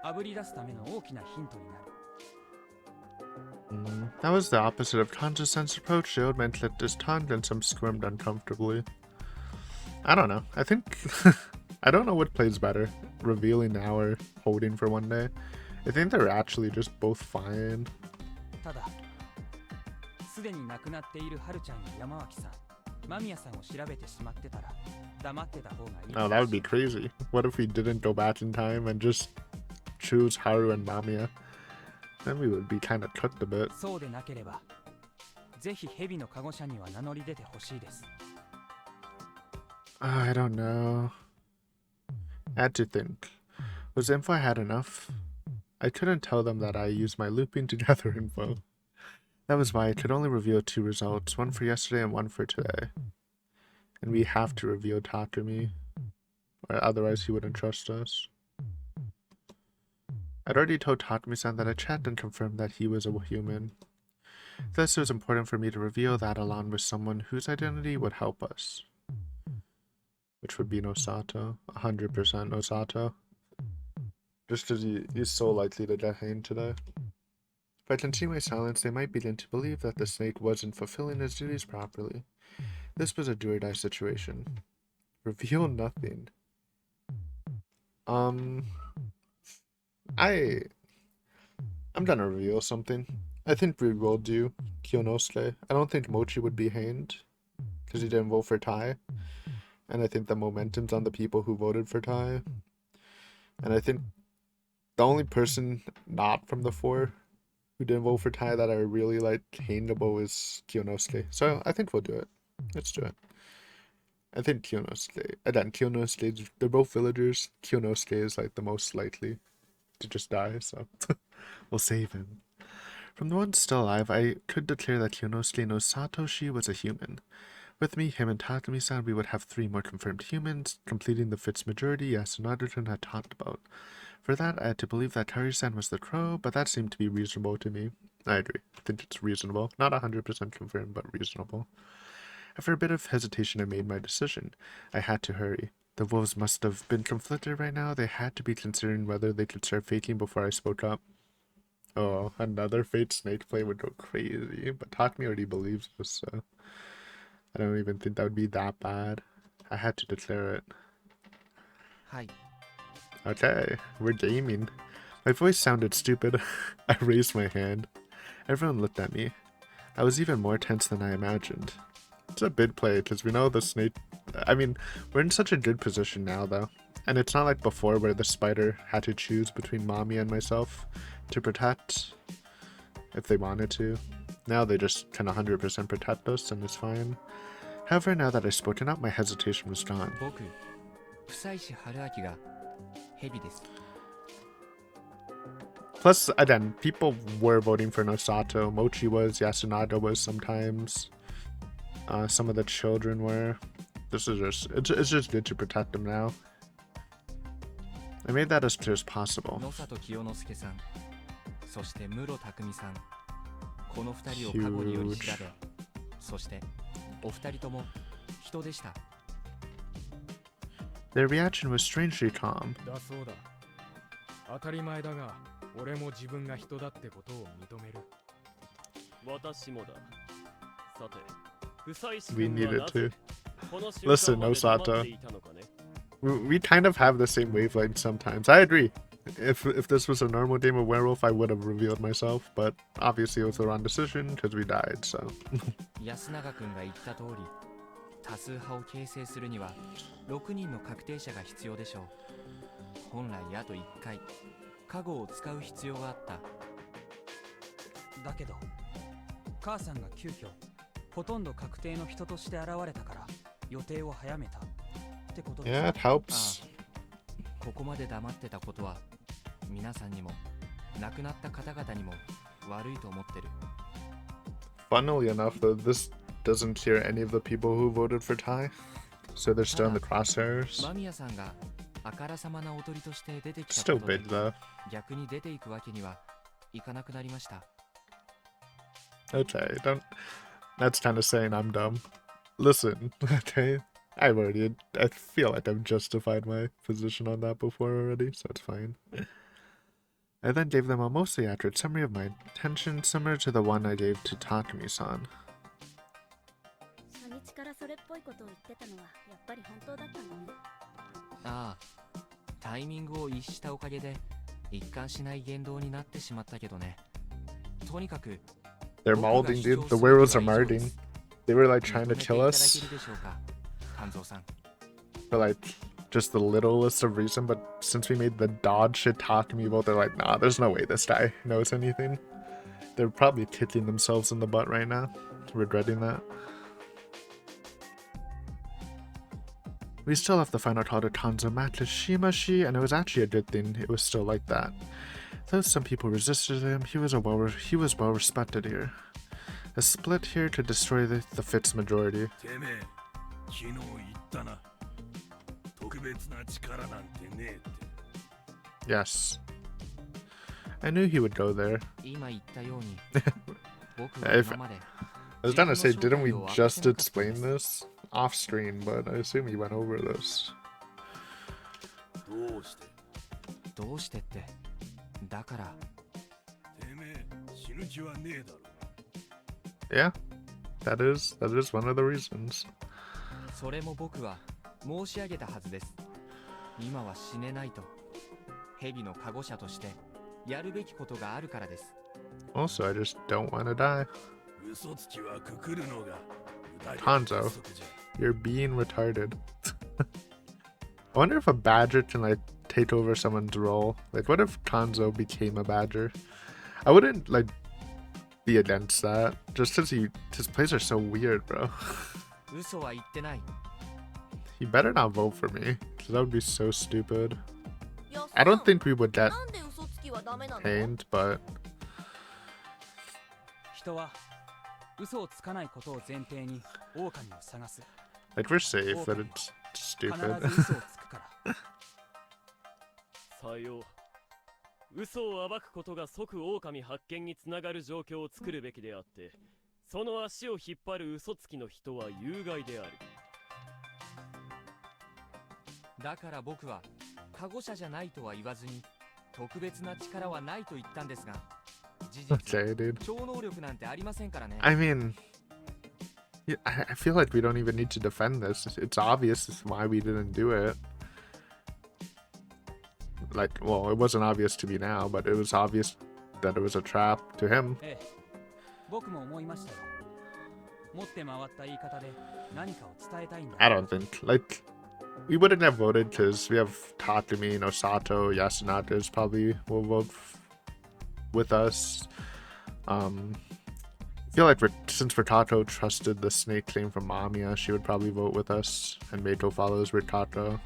炙り出すための大きなヒントになる。 That was the opposite of Tanja's sense approach. The old man clicked his tongue and some squirmed uncomfortably. I don't know. I think I don't know what plays better, revealing now or holding for one day. I think they're actually just both fine. ただすでに亡くなっているハルちゃんや山脇さん間宮さんを調べてしまってたら黙ってた方がいい。 Oh, that would be crazy. What if we didn't go back in time and just choose Haru and Mamiya? Then we would be kind of cooked a bit. そうでなければぜひ蛇のカゴ車には名乗り出てほしいです。 I don't know. I had to think. Was info I had enough? I couldn't tell them that I used my looping together info. That was why I could only reveal 2 results, one for yesterday and one for today. And we have to reveal Takumi, or otherwise he wouldn't trust us. I'd already told Takumi-san that I checked and confirmed that he was a human. Thus, it was important for me to reveal that along with someone whose identity would help us. Which would be Nosato. 100% Nosato. Just because he's so likely to get hanged today. If I continue my silence, they might begin to believe that the snake wasn't fulfilling his duties properly. This was a do-or-die situation. Reveal nothing. I'm gonna reveal something. I think we will do Kyonosuke. I don't think Mochi would be hanged because he didn't vote for Tai. And I think the momentum's on the people who voted for Tai. And I think the only person not from the 4 who didn't vote for Tai that I really like handable is Kyonosuke. So I think we'll do it. Let's do it. I think Kyonosuke. Again, Kyonosuke, they're both villagers. Kyonosuke is like the most likely to just die, so we'll save him. From the ones still alive, I could declare that Kyonosuke no Satoshi was a human. With me, him, and Takumi-san, we would have 3 more confirmed humans, completing the Fitz majority Yasunada-kun had talked about. For that, I had to believe that Kari-san was the crow, but that seemed to be reasonable to me. I agree. I think it's reasonable. Not 100% confirmed, but reasonable. After a bit of hesitation, I made my decision. I had to hurry. The wolves must have been conflicted right now. They had to be considering whether they could start faking before I spoke up. Oh, another Fate snake play would go crazy, but Takumi already believes us, so I don't even think that would be that bad. I had to declare it. Hi. Okay, we're gaming. My voice sounded stupid. I raised my hand. Everyone looked at me. I was even more tense than I imagined. It's a bid play, because we know the snake... I mean, we're in such a good position now, though. And it's not like before where the spider had to choose between Mommy and myself to protect if they wanted to. Now they just can 100% protect us and it's fine. However, now that I've spoken up, my hesitation was gone. Plus, again, people were voting for Nosato. Mochi was, Yasunada was sometimes. Some of the children were. This is just, it's just good to protect them now. I made that as clear as possible. Huge. Their reaction was strangely calm. だそうだ。当たり前だが、俺も自分が人だってことを認める。私もだ。さて、不採士 We 君 need は it なぜ too. この瞬間 Listen, まで黙 Nosato. っていたのかね。We kind of have the same wavelength sometimes. I agree. If this was a normal game of Werewolf, I would have revealed myself, but obviously it was the wrong decision because we died, so. 安永君が言った通り、多数派を形成するには6人の確定者が必要でしょう。本来あと1回、加護を使う必要があった。だけど、母さんが急遽ほとんど確定の人として現れたから予定を早めたってことです。Yeah, it helps. ここまで黙ってたことは皆さんにも亡くなった方々にも悪いと思ってる。Funnily enough, though, this doesn't hear any of the people who voted for Tai, so they're still in the crosshairs. 間宮さんがあからさまなおとりとして出てきた Still ことで big though. 逆に出ていくわけにはいかなくなりました。Okay, don't. That's kind of saying I'm dumb. Listen, okay. I feel like I've justified my position on that before already, so it's fine. I then gave them a mostly accurate summary of my intention, similar to the one I gave to Takumi-san. 初日からそれっぽいことを言ってたのはやっぱり本当だったんだね。ああ、タイミングを逸したおかげで一貫しない言動になってしまったけどね。とにかく They're molding, dude. The werewolves are molding. They were like trying to kill us for like just the littlest of reason, but since we made the dog shit Takumi vote, they're like, nah, there's no way this guy knows anything. They're probably kicking themselves in the butt right now, regretting that. We still have the final call to Kanzo Shimashi, and it was actually a good thing it was still like that. Though some people resisted him, he was well respected here. A split here could destroy the Fitz majority. Yes. I knew he would go there. I was trying to say, didn't we just explain this off screen, but I assume he went over this. Yeah, that is one of the reasons. それも僕は申し上げたはずです。今は死ねないと。蛇の加護者としてやるべきことがあるからです。Also, I just don't want to die. Kanzo, you're being retarded. I wonder if a badger can like take over someone's role. Like, what if Kanzo became a badger? I wouldn't like be against that, just because his plays are so weird, bro. He better not vote for me, because that would be so stupid. I don't think we would get hanged, but 人は嘘をつかないことを前提に狼を探す。 Like, we're safe, but it's 必 stupid. ず嘘をつくから。さよう。嘘を暴くことが即狼発見につながる状況を作るべきであって、その足を引っ張る嘘つきの人は有害である。だから僕は過護者じゃないとは言わずに特別な力はないと言ったんですが、事実 Okay, dude. 超能力なんてありませんからね。 I mean, yeah, I feel like we don't even need to defend this. It's obvious why we didn't do it. Like, well, it wasn't obvious to me now, but it was obvious that it was a trap to him. ええ、僕も思いましたよ。持って回った言い方で何かを伝えたいんだ。 I don't think, like, we wouldn't have voted because we have Takumi, Nosato, Yasunaka's probably will vote with us. I feel like since Ritato trusted the snake claim from Mamiya, she would probably vote with us, and Meito follows Ritato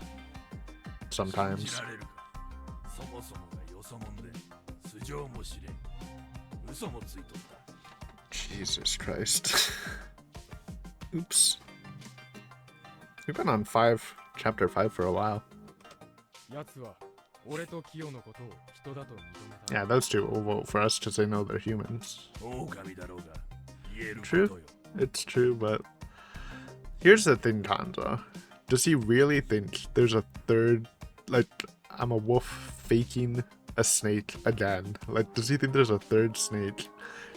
信じ sometimes. られるか。そもそもがよそもんで素性も知れん。嘘もついとった。 Jesus Christ. Oops. We've been on chapter 5 for a while. 奴は俺とキヨのことを人だと認めた。 Yeah, those two will vote for us because they know they're humans. 狼だろうが言えること True. よ。 It's true, but here's the thing, Kanza. Does he really think there's a third, like, I'm a wolf faking a snake again? Like, does he think there's a third snake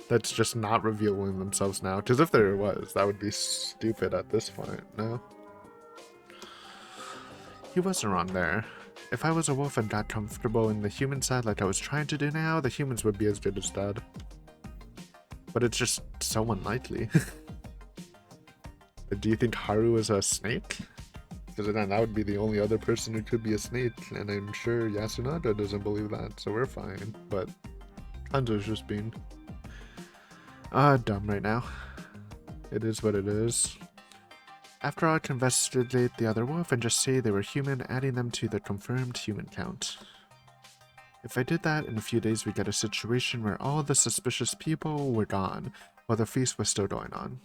that's just not revealing themselves now? Because if there was, that would be stupid at this point, no? He wasn't wrong there. If I was a wolf and got comfortable in the human side like I was trying to do now, the humans would be as good as dead. But it's just so unlikely. But do you think Haru is a snake? Because then that would be the only other person who could be a snake, and I'm sure Yasunada doesn't believe that, so we're fine. But Kanzo's just being dumb right now. It is what it is. After all, I can investigate the other wolf and just say they were human, adding them to the confirmed human count. If I did that, in a few days we'd get a situation where all the suspicious people were gone, while the feast was still going on.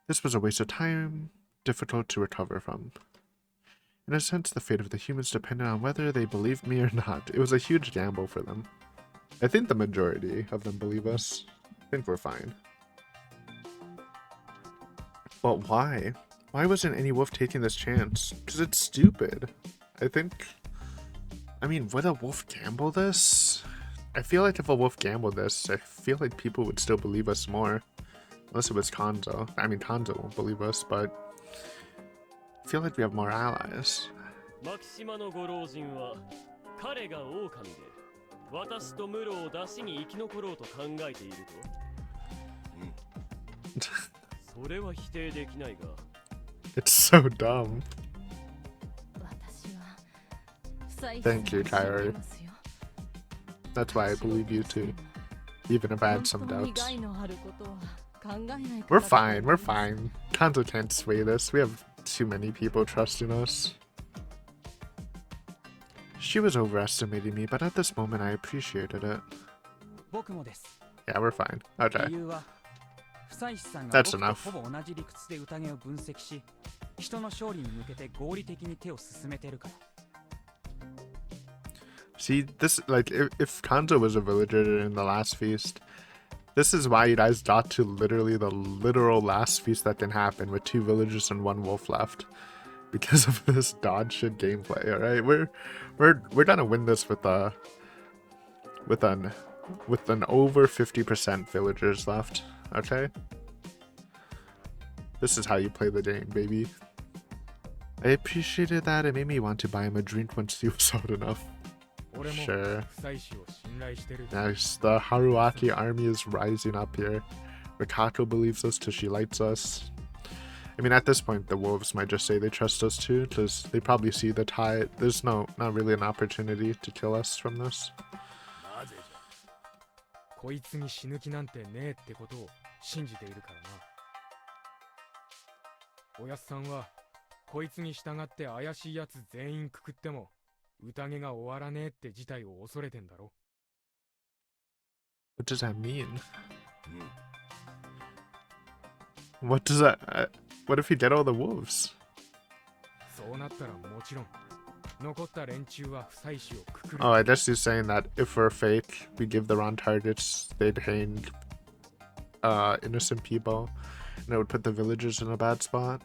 This was a waste of time, difficult to recover from. In a sense, the fate of the humans depended on whether they believed me or not. It was a huge gamble for them. I think the majority of them believe us. I think we're fine. But why? Why wasn't any wolf taking this chance? Because it's stupid. I mean, would a wolf gamble this? I feel like if a wolf gambled this, I feel like people would still believe us more. Unless it was Kanzo. I mean, Kanzo won't believe us, but I feel like we have more allies. マキシマのご老人は彼が狼で私とムロを出しに生き残ろうと考えていると。それは否定できないが。 It's so dumb. 私は不採 Thank you, 算を信 Kyrie. じますよ。 That's why I believe you too. Even if I had some 本当に doubts. 害のあることは考えないか We're らだと fine, 思 we're います。 fine. Kanzo can't sway this. We have too many people trusting us. She was overestimating me, but at this moment I appreciated it. 僕もです。 Yeah, we're fine. Okay. 理由は不採司さんが That's 僕と enough. ほぼ同じ理屈で宴を分析し、人の勝利に向けて合理的に手を進めてるから。 See, this, like, if Kanzo was a villager in the last feast, this is why you guys got to literally the literal last feast that can happen with 2 villagers and 1 wolf left. Because of this dodge shit gameplay, alright? We're gonna win this with an over 50% villagers left, okay? This is how you play the game, baby. I appreciated that. It made me want to buy him a drink once he was old enough. 俺も Sure. 不採司を信頼してる。 Nice. The Haruaki army is rising up here. Rikato believes us till she lights us. I mean, at this point, the wolves might just say they trust us too, because they probably see the tide. There's not really an opportunity to kill us from this. なぜじゃ。こいつに死ぬ気なんてねえってことを信じているからな。おやっさんはこいつに従って怪しいやつ全員くくっても宴が終わらねえって事態を恐れてんだろ。 What does that mean? What does that? What if he did all the wolves? そうなったらもちろん残った連中は不妻子をくくる。 Oh, I guess he's saying that if we're fake, we give the wrong targets, they'd hang innocent people, and it would put the villagers in a bad spot.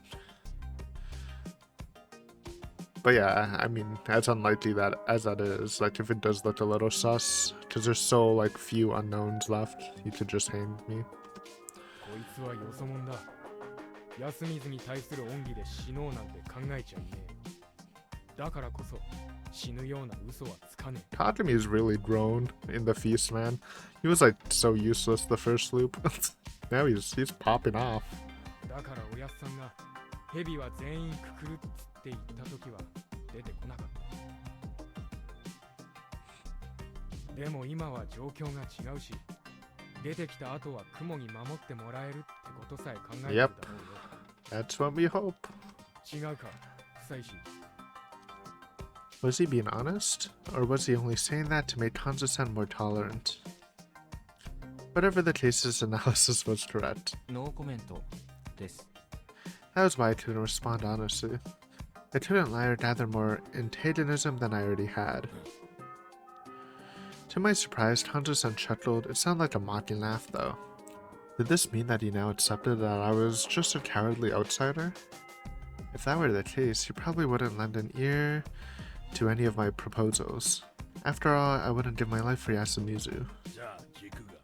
But yeah, I mean, as unlikely that as that is, like if it does look a little sus, because there's so like few unknowns left, you could just hang me. こいつはよそ者だ。安水に対する恩義で死のうなんて考えちゃいねえ。だからこそ死ぬような嘘はつかねえ。 Takemi's really grown in the feast, man. He was like so useless the first loop. Now he's popping off. だからおやっさんが蛇は全員くくるっつって言った時は出てこなかった。でも今は状況が違うし、出てきた後は雲に守ってもらえるってことさえ考えてるだろうよ。That's what we hope. 違うか、不妻子。 Was he being honest? Or was he only saying that to make Hanzo-san more tolerant? Whatever the case, his analysis was correct. ノーコメントです。 That was why I couldn't respond honestly. I couldn't lie or gather more antagonism than I already had. To my surprise, Hanzo-san chuckled. It sounded like a mocking laugh, though. Did this mean that he now accepted that I was just a cowardly outsider? If that were the case, he probably wouldn't lend an ear to any of my proposals. After all, I wouldn't give my life for Yasumizu. じゃあ聞くが、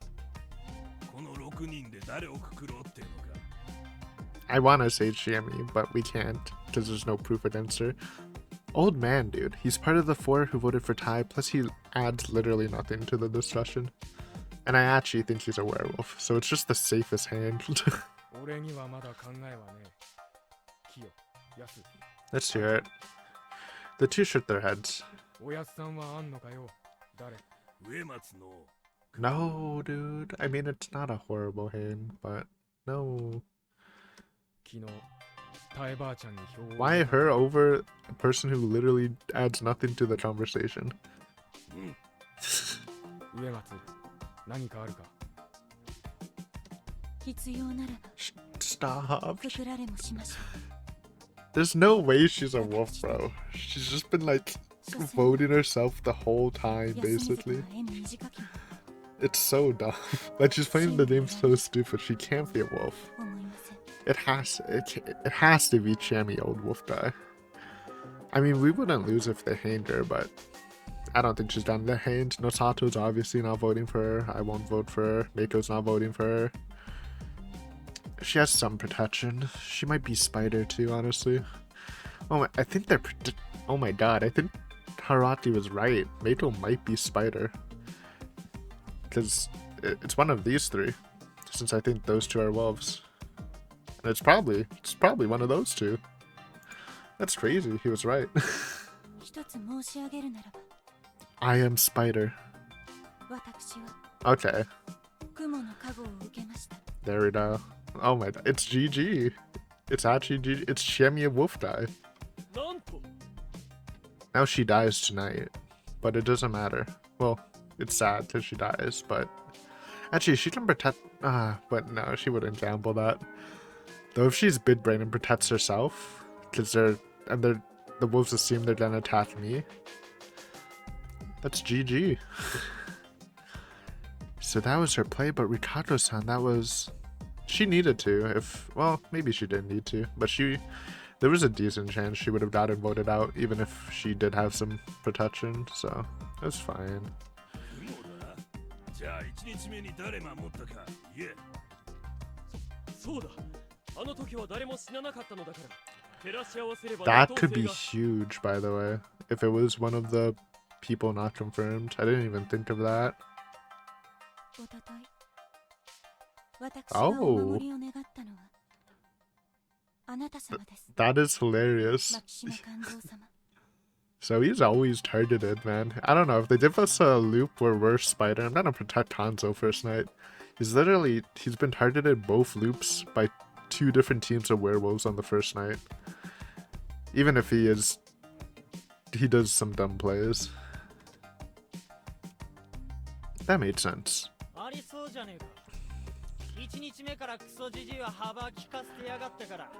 この6人で誰をくくろうってのか。 I want to say Chiemi, but we can't, because there's no proof against her. Old man, dude. He's part of the 4 who voted for Tai, plus he adds literally nothing to the discussion. And I actually think he's a werewolf, so it's just the safest hand. 俺にはまだ考えはね。キヨ、ヤス。 Let's hear it. The two shook their heads. おやっさんはあんのかよ。誰？植松の No, dude. I mean, it's not a horrible hand, but no. 昨日、タエばあちゃんに票を。 Why her over a person who literally adds nothing to the conversation? 植松、何かあるか？必要ならば Stop. くくられもしましょ There's no way she's a wolf, bro. She's just been like voting herself the whole time, う。 basically. 安水とは縁短きも It's so dumb. Like she's playing the game so stupid. She can't be a wolf. 思いません。 It has to be Chammy, old wolf guy. I mean, we wouldn't lose if they hanged her, but I don't think she's done the hand. Nosato's obviously not voting for her. I won't vote for her. Mako's not voting for her. She has some protection. She might be Spider too, honestly. Oh my, I think they're. Oh my god, I think Harati was right. Mako might be Spider. Because it's one of these 3. Since I think those 2 are wolves. And it's probably one of those 2. That's crazy. He was right. 一つ申し上げるならば、 I am Spider. 私は Okay, 雲の加護を受けました。 there we go. Oh my god, it's GG. It's actually GG. It's Shemiya Wolf Die. なんと Now she dies tonight, but it doesn't matter. Well, it's sad because she dies, but actually she can protect. But no, she wouldn't gamble that. Though if she's big brain and protects herself, because the wolves assume they're gonna attack me. That's GG. So that was her play, but Rikako-san, that was. She needed to, well, maybe she didn't need to, but there was a decent chance she would have gotten voted out, even if she did have some protection, so it was fine. 雲だな。じゃあ1日目に誰守ったか言え。そうだ。あの時は誰も死ななかったのだから。照らし合わせれば That 妥当 could be 性 huge, by the way, if it was one of the people not confirmed. I didn't even think of that. おととい、私がお守りを願ったのは、あなた様です。 That is hilarious. 牧島勘三様。 So he's always targeted, man. I don't know, if they give us a loop where we're Spider, I'm gonna protect Hanzo first night. He's been targeted both loops by 2 different teams of werewolves on the first night. Even if he does some dumb plays. That made sense. ありそうじゃねえか。一1日目からクソじじいは幅利かせてやがったから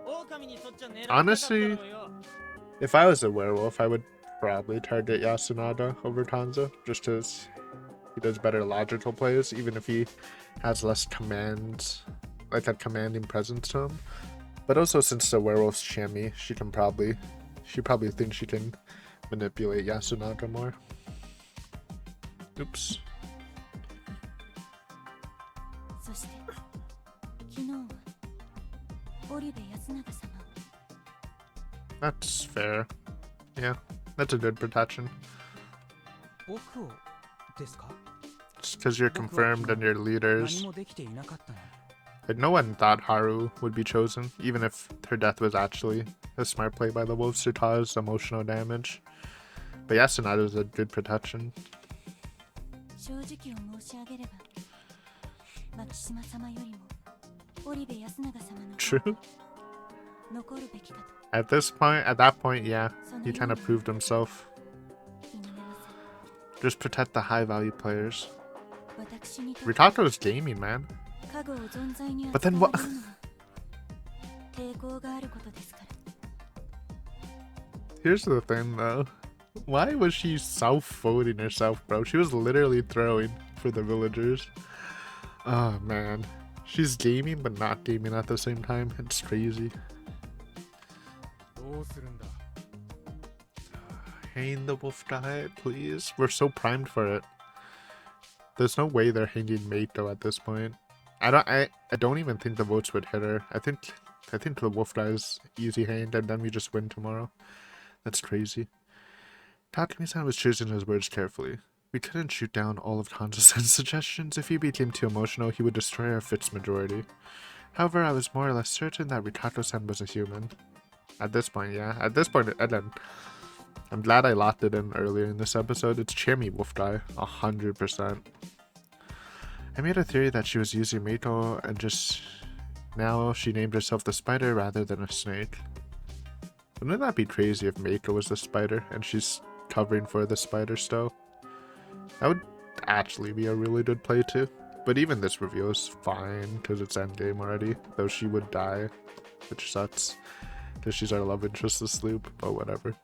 狼にとっちゃ狙ってた Honestly, ろうよ if I was a werewolf, I would probably target Yasunada over Tanza, just because he does better logical plays, even if he has less command, like that commanding presence to him. But also, since the werewolf's Chami, she probably thinks she can manipulate Yasunada more. Oops. そして昨日は織部安永様 That's fair. Yeah, that's a good protection. 僕をですか？ Just because you're confirmed and you're 何 leaders. もできていなかったの。 Like, no one thought Haru would be chosen, even if her death was actually a smart play by the wolves to cause emotional damage. But Yasunada is a good protection. 正直を申し上げれば牧島様よりも織部安永様の True. 残るべきかと At that point, yeah, he kind of proved himself. 否めません Just protect the high value players. 私にとって Ritato is gaming, man. 家具を存在に But 扱 then え what? るのは抵抗があることですから Here's the thing, though. Why was she self-voting herself, bro? She was literally throwing for the villagers. Oh, man. She's gaming, but not gaming at the same time. It's crazy. どうするんだ Hang the wolf diet, please. We're so primed for it. There's no way they're hanging Meito at this point. I don't even think the votes would hit her. I think the wolf dies easy hanged and then we just win tomorrow. That's crazy. Takumi-san was choosing his words carefully. We couldn't shoot down all of Kanza-san's suggestions. If he became too emotional, he would destroy our Fit's majority. However, I was more or less certain that Rikato-san was a human. At this point, yeah. At this point, then I'm glad I locked it in earlier in this episode. It's Chami Wolf Guy, 100%. I made a theory that she was using Meito and just now she named herself the spider rather than a snake. Wouldn't that be crazy if Meito was the spider and she's covering for the spider still? That would actually be a really good play too. But even this reveal is fine because it's endgame already, though she would die, which sucks because she's our love interest this loop, but whatever.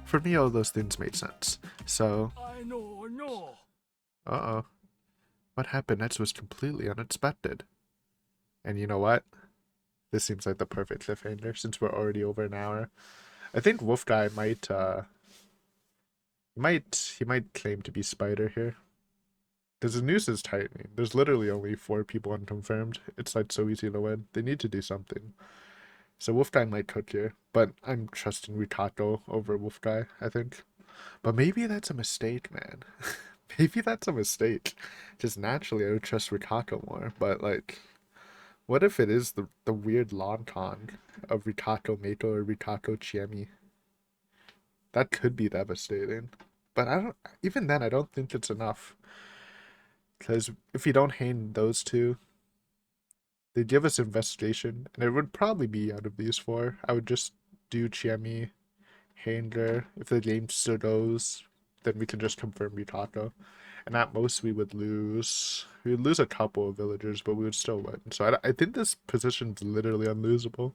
For me, all those things made sense. So, I know, no. uh-oh. What happened next was completely unexpected. And you know what? This seems like the perfect cliffhanger since we're already over an hour. I think Wolf Guy might claim to be Spider here. Because the news is tightening. There's literally only 4 people unconfirmed. It's like so easy to win. They need to do something. So Wolf Guy might cook here, but I'm trusting Ritato over Wolf Guy, I think. But maybe that's a mistake, man. Maybe that's a mistake. Just naturally I would trust Ritato more, but like, what if it is the weird long con of Ritato Meito or Ritato Chami? That could be devastating. But even then I don't think it's enough. Because if you don't hang those two, they give us investigation, and it would probably be out of these 4. I would just do Chami, Hanger. If the game still goes, then we can just confirm Ritato. And at most we would lose. We would lose a couple of villagers, but we would still win. So I think this position's literally unlosable.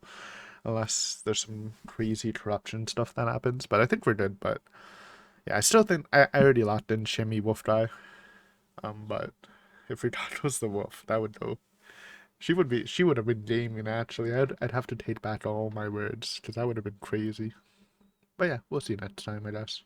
Unless there's some crazy corruption stuff that happens. But I think we're good, but yeah, I still think I already locked in Chami Wolf Guy. But if Ritato's the wolf, that would go. She would have been gaming actually. I'd have to take back all my words because that would have been crazy. But yeah, we'll see next time, I guess.